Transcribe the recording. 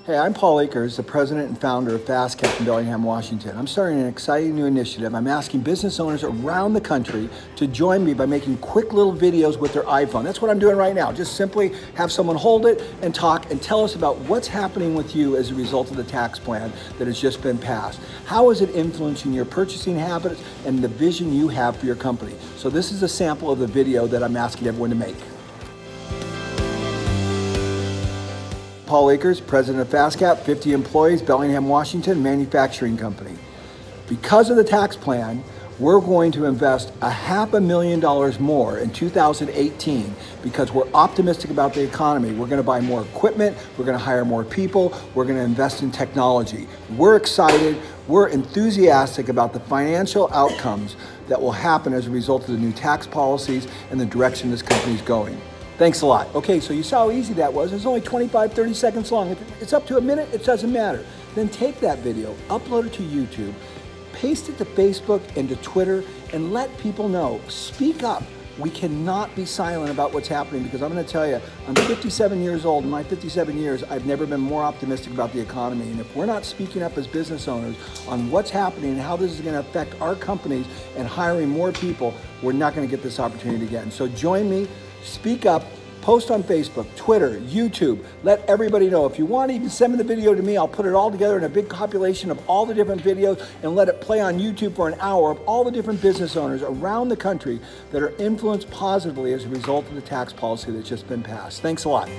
Hey, I'm Paul Akers, the president and founder of FastCap in Bellingham, Washington. I'm starting an exciting new initiative. I'm asking business owners around the country to join me by making quick little videos with their iPhone. That's what I'm doing right now. Just simply have someone hold it and talk and tell us about what's happening with you as a result of the tax plan that has just been passed. How is it influencing your purchasing habits and the vision you have for your company? So this is a sample of the video that I'm asking everyone to make. Paul Akers, president of FastCap, 50 employees, Bellingham, Washington, manufacturing company. Because of the tax plan, we're going to invest $500,000 more in 2018 because we're optimistic about the economy. We're going to buy more equipment, we're going to hire more people, we're going to invest in technology. We're excited, we're enthusiastic about the financial outcomes that will happen as a result of the new tax policies and the direction this company's going. Thanks a lot. Okay, so you saw how easy that was. It's only 25, 30 seconds long. If it's up to a minute, it doesn't matter. Then take that video, upload it to YouTube, paste it to Facebook and to Twitter, and let people know. Speak up. We cannot be silent about what's happening because I'm going to tell you, I'm 57 years old. In my 57 years, I've never been more optimistic about the economy. And if we're not speaking up as business owners on what's happening and how this is going to affect our companies and hiring more people, we're not going to get this opportunity again. So join me. Speak up, post on Facebook, Twitter, YouTube, let everybody know. If you want to even send me the video to me, I'll put it all together in a big compilation of all the different videos and let it play on YouTube for an hour of all the different business owners around the country that are influenced positively as a result of the tax policy that's just been passed. Thanks a lot.